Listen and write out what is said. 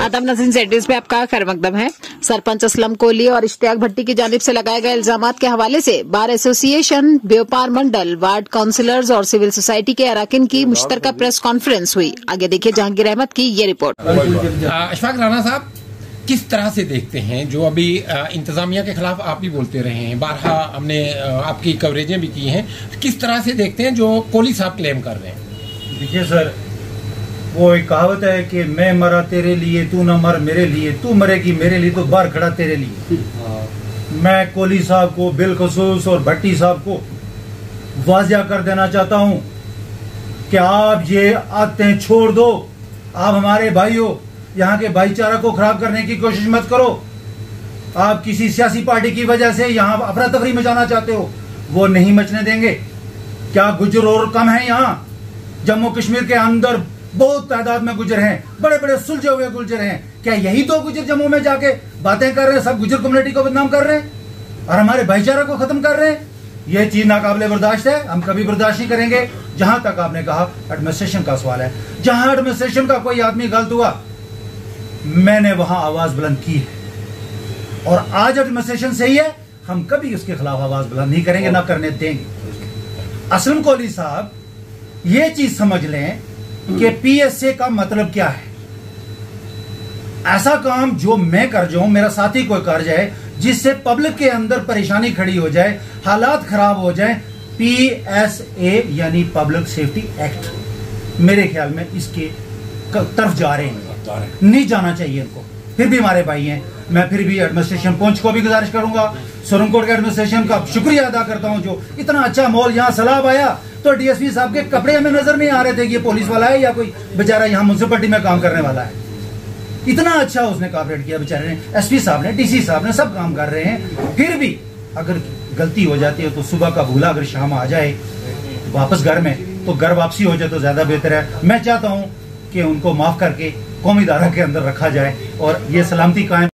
आदम नजीर JDs पे आपका खैर मकदम है। सरपंच असलम कोहली और इश्तियाक भट्टी की जानिब से लगाए गए इल्जामात के हवाले से बार एसोसिएशन, व्यापार मंडल, वार्ड काउंसिलर्स और सिविल सोसाइटी के अराकिन की मुश्तरका प्रेस कॉन्फ्रेंस हुई। आगे देखिए जहांगीर अहमद की ये रिपोर्ट। अशफाक राना साहब, किस तरह से देखते हैं जो अभी इंतजामिया के खिलाफ आप भी बोलते रहे हैं, बारहा हमने आपकी कवरेजें भी की हैं, किस तरह से देखते हैं जो कोहली साहब क्लेम कर रहे हैं? देखिए सर, वो एक कहावत है कि मैं मरा तेरे लिए, तू न मर मेरे लिए, तू मरेगी मेरे लिए तो बाहर खड़ा तेरे लिए। मैं कोहली साहब को बिलखसूस और भट्टी साहब को वाजिया कर देना चाहता हूं कि आप ये आदतें छोड़ दो। आप हमारे भाई हो, यहाँ के भाईचारा को खराब करने की कोशिश मत करो। आप किसी सियासी पार्टी की वजह से यहाँ अफरा तफरी मचाना चाहते हो, वो नहीं मचने देंगे। क्या गुजर और कम है? यहाँ जम्मू कश्मीर के अंदर बहुत तादाद में गुजर हैं, बड़े बड़े सुलझे हुए गुजर हैं। क्या यही तो गुजर जम्मू में जाके बातें कर रहे हैं, सब गुजर कम्युनिटी को बदनाम कर रहे हैं और हमारे भाईचारा को खत्म कर रहे हैं? ये चीज नाकाबिले बर्दाश्त है, हम कभी बर्दाश्त नहीं करेंगे। जहां तक आपने कहा एडमिनिस्ट्रेशन का सवाल है, जहां एडमिनिस्ट्रेशन का कोई आदमी गलत हुआ, मैंने वहां आवाज बुलंद की है और आज एडमिनिस्ट्रेशन सही है, हम कभी उसके खिलाफ आवाज बुलंद नहीं करेंगे, ना करने देंगे। असलम कोहली साहब ये चीज समझ लें कि पीएसए का मतलब क्या है। ऐसा काम जो मैं कर जाऊं, मेरा साथी कोई कर जाए, जिससे पब्लिक के अंदर परेशानी खड़ी हो जाए, हालात खराब हो जाए, पीएसए यानी पब्लिक सेफ्टी एक्ट मेरे ख्याल में इसके तरफ जा रहे हैं, नहीं जाना चाहिए इनको। फिर भी हमारे भाई हैं, मैं फिर भी एडमिनिस्ट्रेशन पुंछ को भी गुजारिश करूंगा, सुरंगकोट के एडमिनिस्ट्रेशन का शुक्रिया अदा करता हूं जो इतना अच्छा माहौल, यहाँ सैलाब आया तो डीएसपी साहब के कपड़े हमें नजर नहीं आ रहे थे कि ये पुलिस वाला है या कोई बेचारा यहाँ म्युनिसिपलिटी में काम करने वाला है। इतना अच्छा उसने कॉपरेट किया बेचारे ने, एसपी साहब ने, डीसी साहब ने, सब काम कर रहे हैं। फिर भी अगर गलती हो जाती है तो सुबह का भूला अगर शाम आ जाए वापस घर में, तो घर वापसी हो जाए तो ज्यादा बेहतर है। मैं चाहता हूं कि उनको माफ करके कौमी दायरा के अंदर रखा जाए और ये सलामती कायम